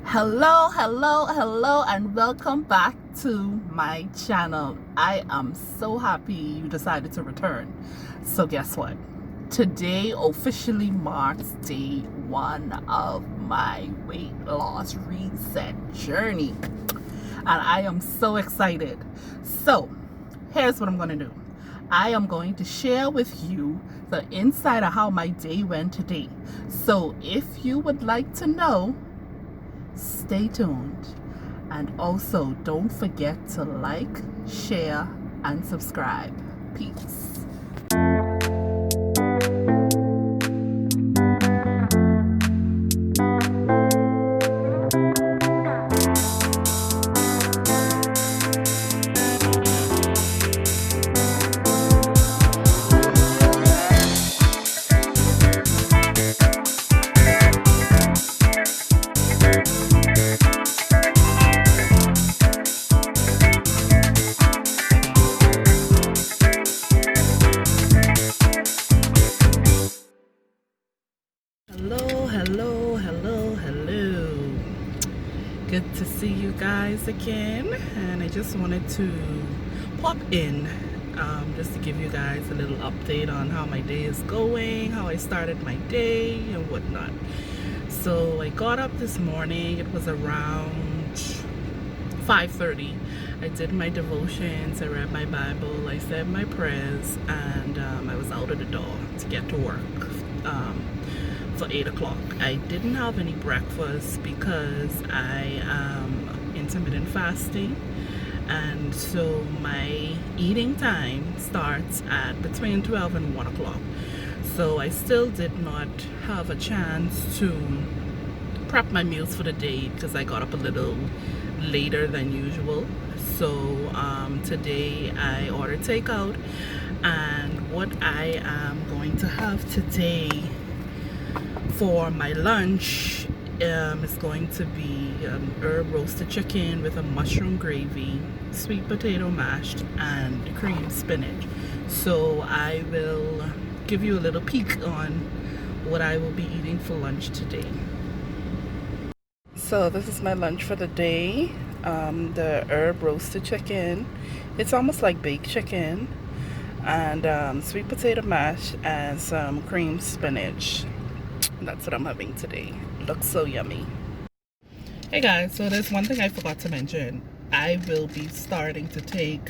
Hello, and welcome back to my channel. I am so happy you decided to return. So guess what? Today officially marks day one of my weight loss reset journey, and I am so excited. So here's what I'm going to do. I am going to share with you the inside of how my day went today. So if you would like to know, stay tuned, and also don't forget to like, share, and subscribe. Peace. Hello. Good to see you guys again, and I just wanted to pop in just to give you guys a little update on how my day is going, how I started my day and whatnot. So I got up this morning, it was around 5:30. I did my devotions, I read my Bible, I said my prayers, and I was out of the door to get to work for 8 o'clock. I didn't have any breakfast because I am intermittent fasting, and so my eating time starts at between 12 and 1 o'clock. So I still did not have a chance to prep my meals for the day because I got up a little later than usual. So today I ordered takeout, and what I am going to have today for my lunch is going to be herb roasted chicken with a mushroom gravy, sweet potato mashed, and cream spinach. So I will give you a little peek on what I will be eating for lunch today. So this is my lunch for the day. The herb roasted chicken, it's almost like baked chicken, and sweet potato mash and some cream spinach. That's what I'm having today. Looks so yummy. Hey guys, so there's one thing I forgot to mention. I will be starting to take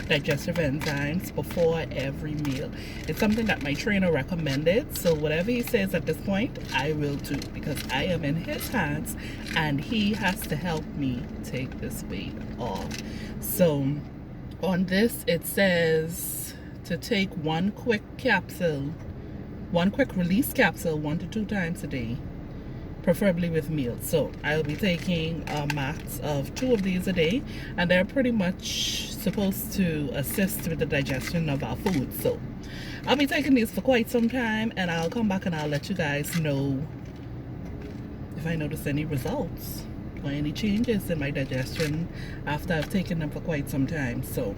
digestive enzymes before every meal. It's something that my trainer recommended, so whatever he says at this point, I will do, because I am in his hands and he has to help me take this weight off. So on this it says to take one quick release capsule 1 to 2 times a day, preferably with meals. So I'll be taking a max of 2 of these a day, and they're pretty much supposed to assist with the digestion of our food. So I'll be taking these for quite some time, and I'll come back and I'll let you guys know if I notice any results or any changes in my digestion after I've taken them for quite some time. So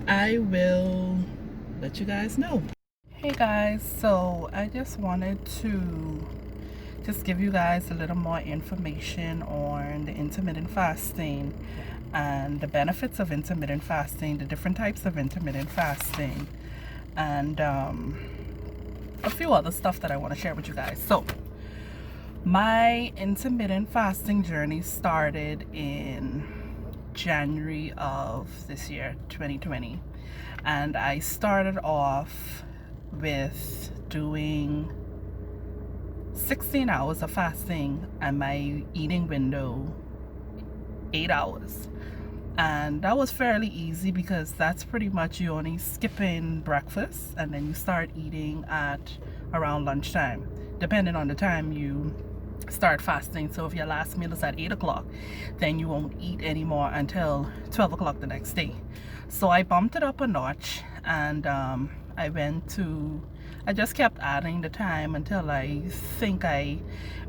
I will let you guys know. Hey guys, so I just wanted to give you guys a little more information on the intermittent fasting and the benefits of intermittent fasting, the different types of intermittent fasting, and a few other stuff that I want to share with you guys. So my intermittent fasting journey started in January of this year, 2020, and I started off with doing 16 hours of fasting and my eating window 8 hours, and that was fairly easy because that's pretty much you only skipping breakfast and then you start eating at around lunchtime, depending on the time you start fasting. So if your last meal is at 8 o'clock, then you won't eat anymore until 12 o'clock the next day. So I bumped it up a notch, and I just kept adding the time until I think I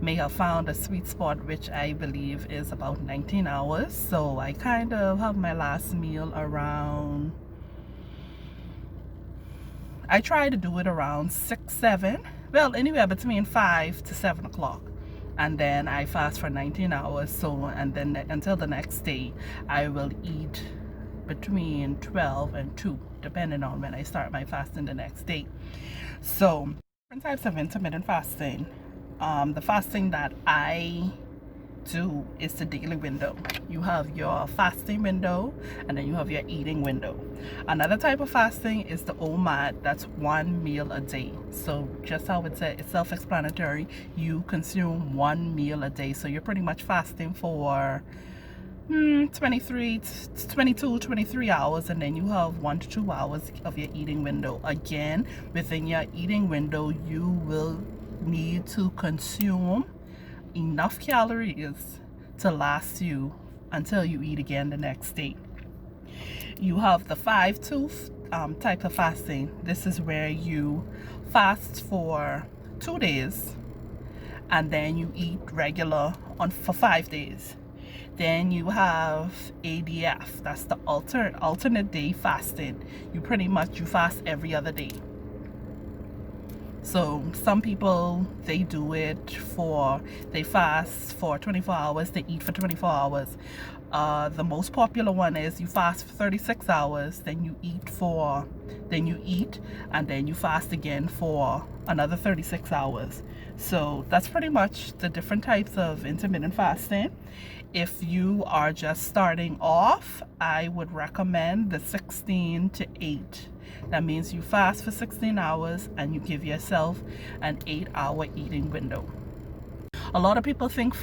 may have found a sweet spot, which I believe is about 19 hours. So I kind of have my last meal around, I try to do it around 6, 7, well, anywhere between 5 to 7 o'clock. and then I fast for 19 hours. So, and then until the next day, I will eat between 12 and 2, depending on when I start my fasting the next day. So, different types of intermittent fasting. The fasting that I do is the daily window. You have your fasting window, and then you have your eating window. Another type of fasting is the OMAD. That's one meal a day. So just how it's self-explanatory, you consume one meal a day. So you're pretty much fasting for 23 hours, and then you have 1 to 2 hours of your eating window. Again, within your eating window, you will need to consume enough calories to last you until you eat again the next day. You have the 5-tooth type of fasting. This is where you fast for 2 days and then you eat regular for 5 days. Then you have ADF. That's the alternate day fasting. You fast every other day. So some people, they fast for 24 hours, they eat for 24 hours. The most popular one is you fast for 36 hours, then you eat, and then you fast again for another 36 hours. So that's pretty much the different types of intermittent fasting. If you are just starting off, I would recommend the 16 to 8. That means you fast for 16 hours and you give yourself an 8-hour eating window. A lot of people think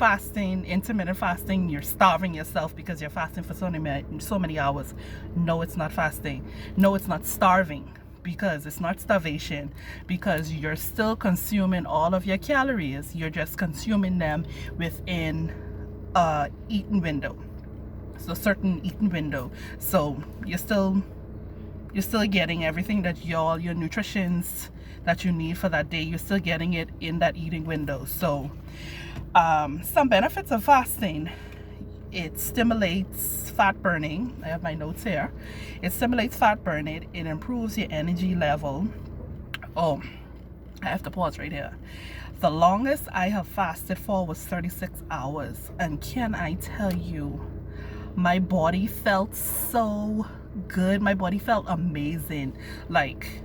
intermittent fasting, you're starving yourself because you're fasting for so many hours. No, it's not fasting. No, it's not starving, because it's not starvation, because you're still consuming all of your calories. You're just consuming them within a eating window. So certain eating window. So you're still getting everything that your nutritions that you need for that day. You're still getting it in that eating window. So some benefits of fasting: it stimulates fat burning. I have my notes here. It stimulates fat burning. It improves your energy level. Oh, I have to pause right here. The longest I have fasted for was 36 hours, and can I tell you, my body felt so good. My body felt amazing. Like,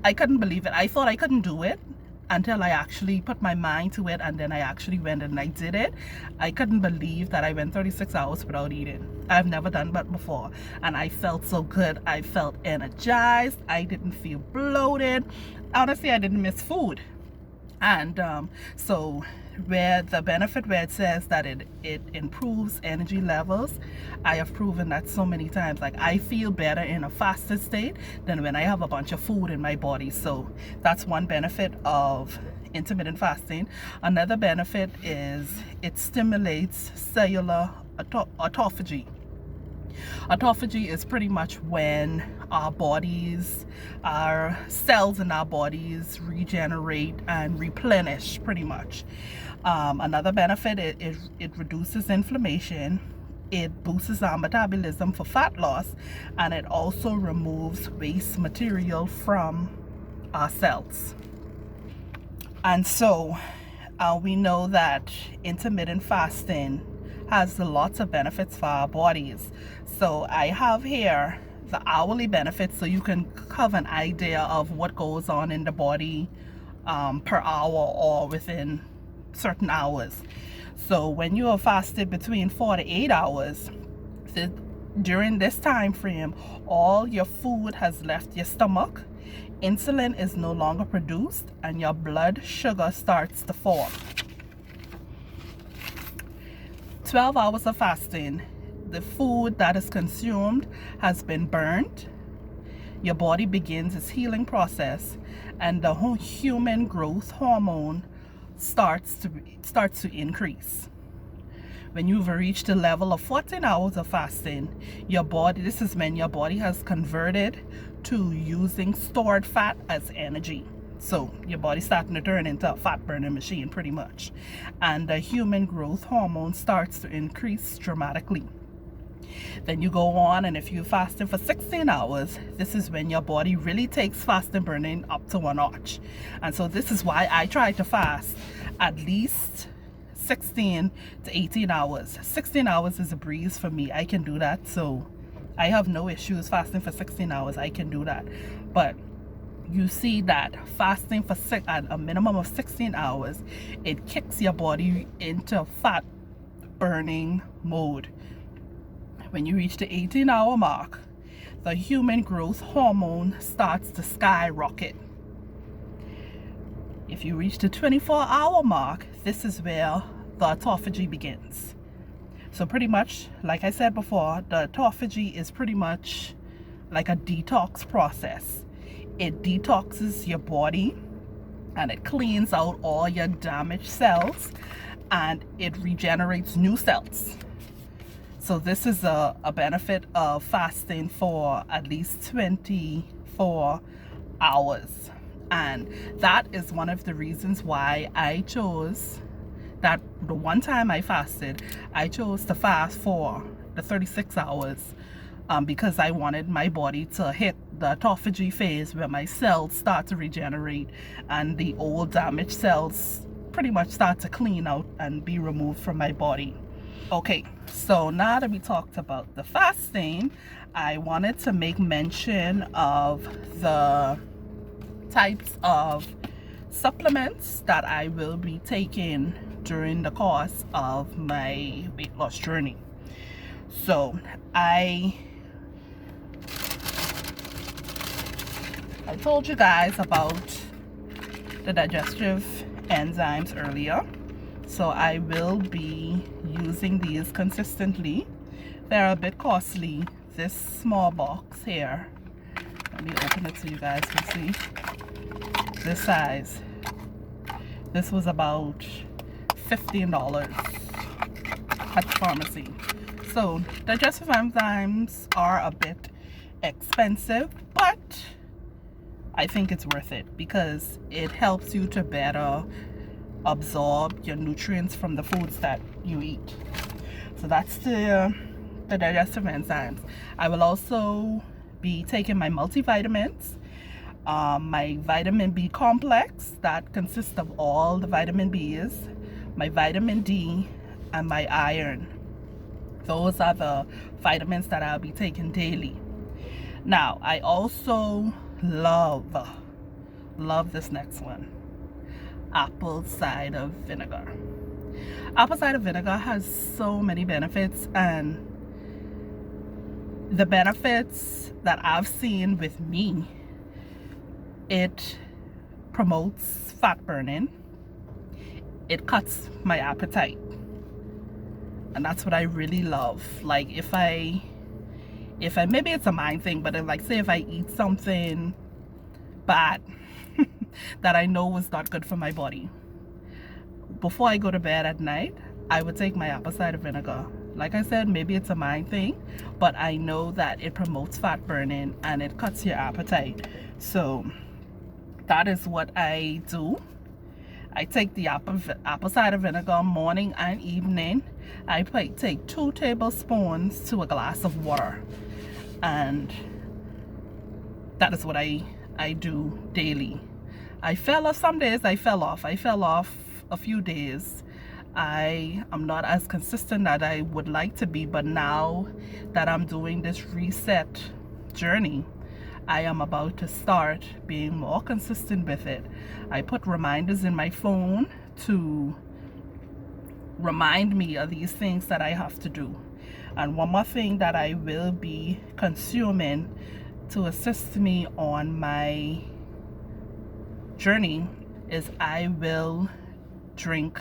I couldn't believe it. I thought I couldn't do it until I actually put my mind to it, and then I actually went and I did it. I couldn't believe that I went 36 hours without eating. I've never done that before, and I felt so good. I felt energized. I didn't feel bloated. Honestly, I didn't miss food. And so where it says that it improves energy levels, I have proven that so many times. Like, I feel better in a fasted state than when I have a bunch of food in my body. So that's one benefit of intermittent fasting. Another benefit is it stimulates cellular autophagy. Autophagy is pretty much when our cells in our bodies regenerate and replenish, pretty much. Another benefit is it reduces inflammation, it boosts our metabolism for fat loss, and it also removes waste material from our cells. And so we know that intermittent fasting has lots of benefits for our bodies. So I have here the hourly benefits, so you can have an idea of what goes on in the body per hour or within certain hours. So when you are fasted between 4 to 8 hours, during this time frame, all your food has left your stomach, insulin is no longer produced, and your blood sugar starts to fall. 12 hours of fasting, the food that is consumed has been burned. Your body begins its healing process, and the human growth hormone starts to increase. When you've reached the level of 14 hours of fasting, this is when your body has converted to using stored fat as energy. So your body's starting to turn into a fat burning machine, pretty much. And the human growth hormone starts to increase dramatically. Then you go on, and if you fasted for 16 hours, this is when your body really takes fasting burning up to a notch. And so this is why I try to fast at least 16 to 18 hours. 16 hours is a breeze for me. I can do that. So I have no issues fasting for 16 hours. I can do that. But you see that fasting for at a minimum of 16 hours, it kicks your body into fat burning mode. When you reach the 18-hour mark, the human growth hormone starts to skyrocket. If you reach the 24-hour mark, this is where the autophagy begins. So pretty much, like I said before, the autophagy is pretty much like a detox process. It detoxes your body and it cleans out all your damaged cells and it regenerates new cells. So this is a benefit of fasting for at least 24 hours. And that is one of the reasons why I chose that. The one time I fasted, I chose to fast for the 36 hours because I wanted my body to hit the autophagy phase where my cells start to regenerate and the old damaged cells pretty much start to clean out and be removed from my body. Okay, so now that we talked about the fasting, I wanted to make mention of the types of supplements that I will be taking during the course of my weight loss journey. So I told you guys about the digestive enzymes earlier. So I will be using these consistently. They're a bit costly. This small box here, let me open it so you guys can see. This size, this was about $15 at the pharmacy. So digestive enzymes are a bit expensive, but I think it's worth it because it helps you to better absorb your nutrients from the foods that you eat. So that's the digestive enzymes. I will also be taking my multivitamins, my vitamin B complex that consists of all the vitamin B's, my vitamin D, and my iron. Those are the vitamins that I'll be taking daily. Now, I also love this next one, apple cider vinegar. Apple cider vinegar has so many benefits, and the benefits that I've seen with me, it promotes fat burning, it cuts my appetite, and that's what I really love. Like if I maybe it's a mind thing, but like say if I eat something bad that I know was not good for my body, before I go to bed at night, I would take my apple cider vinegar. Like I said, maybe it's a mind thing, but I know that it promotes fat burning and it cuts your appetite. So that is what I do. I take the apple cider vinegar morning and evening. I take 2 tablespoons to a glass of water, and that is what I do daily. I fell off some days. I fell off a few days. I am not as consistent as I would like to be, but now that I'm doing this reset journey, I am about to start being more consistent with it. I put reminders in my phone to remind me of these things that I have to do. And one more thing that I will be consuming to assist me on my journey is I will drink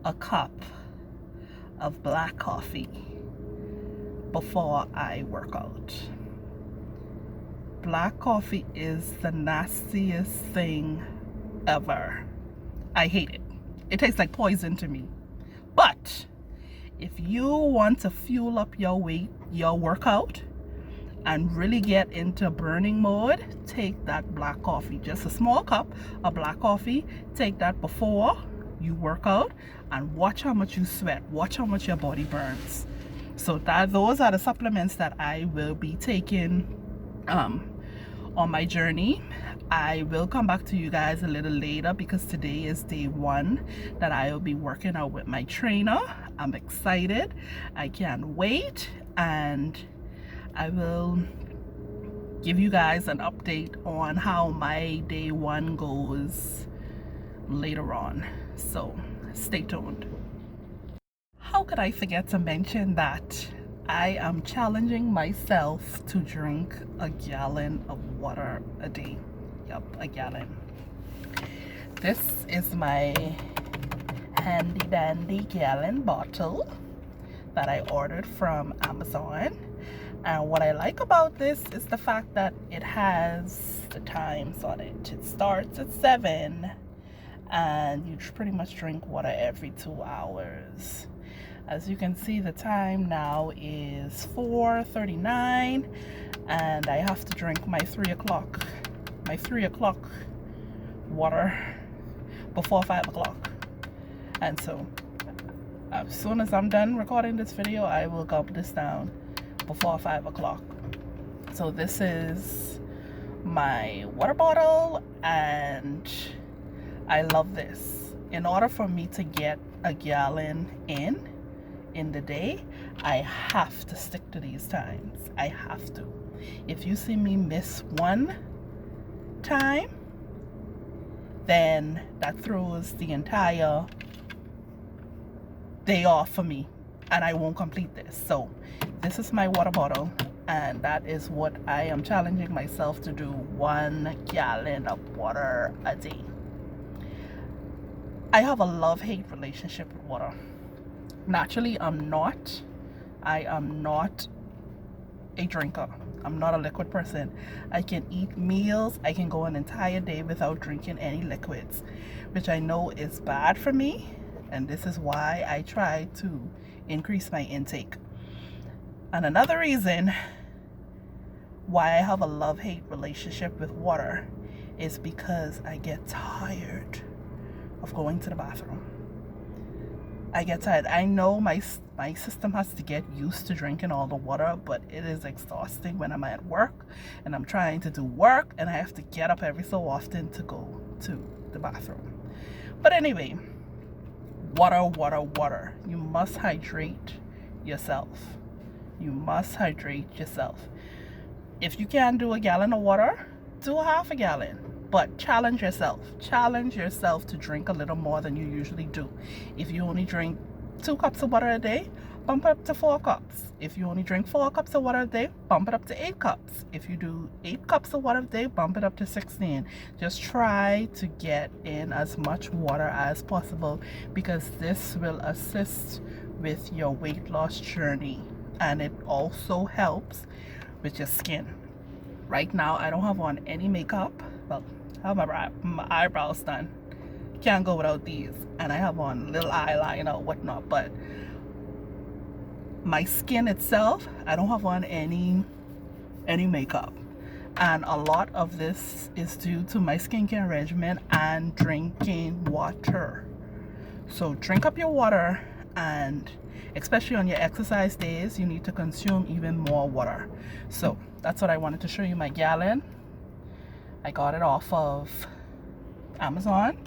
a cup of black coffee before I work out. Black coffee is the nastiest thing ever. I hate it. It tastes like poison to me. But if you want to fuel up your workout and really get into burning mode, take that black coffee. Just a small cup of black coffee. Take that before you work out and watch how much you sweat. Watch how much your body burns. So those are the supplements that I will be taking on my journey. I will come back to you guys a little later because today is day 1 that I will be working out with my trainer. I'm excited. I can't wait, and I will give you guys an update on how my day 1 goes later on. So stay tuned. How could I forget to mention that I am challenging myself to drink a gallon of water a day. Yep, a gallon. This is my handy dandy gallon bottle that I ordered from Amazon. And what I like about this is the fact that it has the times on it. It starts at 7 and you pretty much drink water every 2 hours. As you can see, the time now is 4:39 and I have to drink my 3 o'clock water before 5 o'clock. And so as soon as I'm done recording this video, I will gulp this down before 5 o'clock. So this is my water bottle and I love this. In order for me to get a gallon in the day, I have to stick to these times. I have to. If you see me miss one time, then that throws the entire day off for me and I won't complete this. So this is my water bottle and that is what I am challenging myself to do, 1 gallon of water a day. I have a love-hate relationship with water. Naturally, I am not a drinker. I'm not a liquid person. I can eat meals. I can go an entire day without drinking any liquids, which I know is bad for me. And this is why I try to increase my intake. And another reason why I have a love-hate relationship with water is because I get tired of going to the bathroom. I get tired. I know my system has to get used to drinking all the water, but it is exhausting when I'm at work and I'm trying to do work and I have to get up every so often to go to the bathroom. But anyway, water. You must hydrate yourself. You must hydrate yourself. If you can't do a gallon of water, do a half a gallon. But challenge yourself. Challenge yourself to drink a little more than you usually do. If you only drink 2 cups of water a day, bump it up to 4 cups. If you only drink 4 cups of water a day, bump it up to 8 cups. If you do 8 cups of water a day, bump it up to 16. Just try to get in as much water as possible because this will assist with your weight loss journey. And it also helps with your skin. Right now, I don't have on any makeup. Well, I have my eyebrows done. Can't go without these. And I have on little eyeliner, whatnot. But my skin itself, I don't have on any makeup. And a lot of this is due to my skincare regimen and drinking water. So drink up your water, and especially on your exercise days, you need to consume even more water. So that's what I wanted to show you, my gallon. I got it off of Amazon.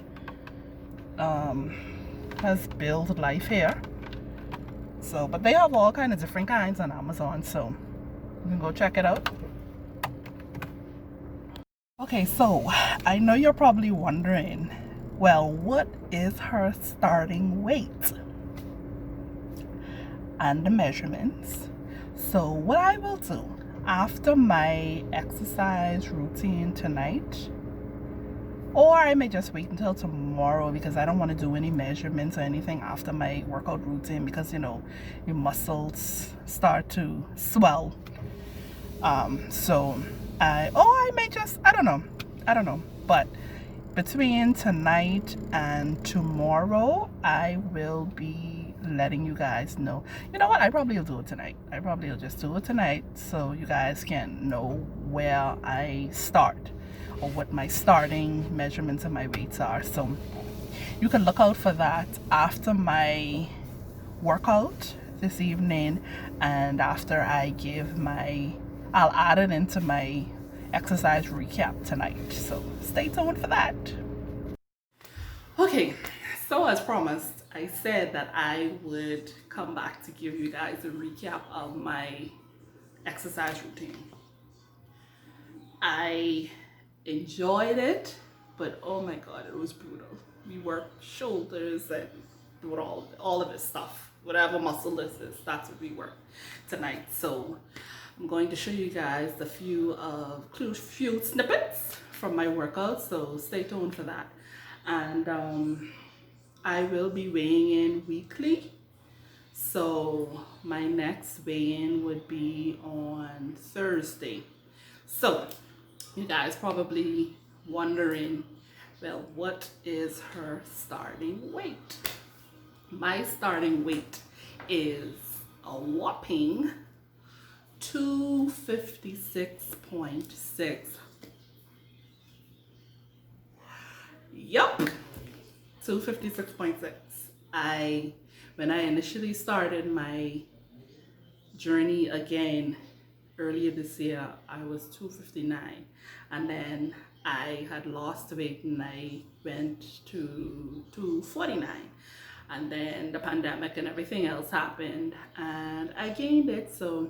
Has Build Life here. So, but they have all kinds of different kinds on Amazon, so you can go check it out. Okay, so I know you're probably wondering, well, what is her starting weight and the measurements? So what I will do after my exercise routine tonight, or I may just wait until tomorrow because I don't want to do any measurements or anything after my workout routine because, you know, your muscles start to swell. So I may just, I don't know, but between tonight and tomorrow, I will be letting you guys know. You know what, I probably will do it tonight. I probably will just do it tonight so you guys can know where I start or what my starting measurements and my weights are. So you can look out for that after my workout this evening, and after I give I'll add it into my exercise recap tonight. So stay tuned for that. Okay, so as promised, I said that I would come back to give you guys a recap of my exercise routine. I enjoyed it, but oh my god, it was brutal. We worked shoulders and doing all of this stuff. Whatever muscle this is, that's what we work tonight. So I'm going to show you guys a few snippets from my workout, so stay tuned for that. And I will be weighing in weekly. So my next weigh-in would be on Thursday. So you guys probably wondering, well, what is her starting weight? My starting weight is a whopping 256.6. Yup, 256.6. When I initially started my journey again earlier this year, I was 259, and then I had lost weight and I went to 249, and then the pandemic and everything else happened and I gained it. So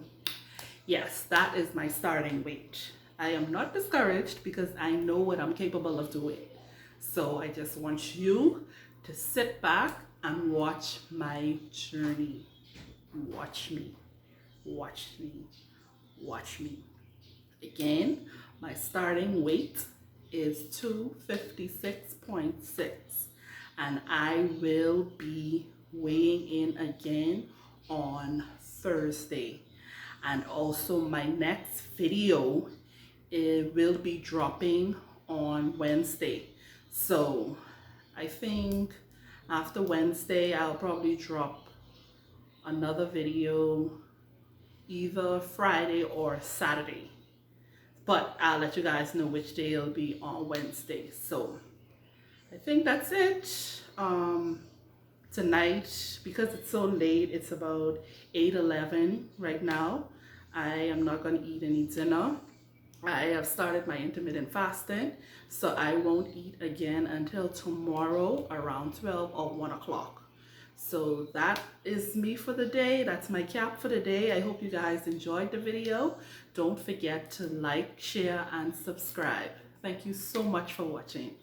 yes, that is my starting weight. I am not discouraged because I know what I'm capable of doing. So I just want you to sit back and watch my journey. Watch me, watch me, watch me. Again, my starting weight is 256.6, and I will be weighing in again on Thursday. And also my next video, it will be dropping on Wednesday. So I think after Wednesday, I'll probably drop another video either Friday or Saturday. But I'll let you guys know which day it'll be on Wednesday. So I think that's it. Tonight, because it's so late, it's about 8:11 right now. I am not going to eat any dinner. I have started my intermittent fasting, so I won't eat again until tomorrow around 12 or 1 o'clock. So that is me for the day. That's my cap for the day. I hope you guys enjoyed the video. Don't forget to like, share, and subscribe. Thank you so much for watching.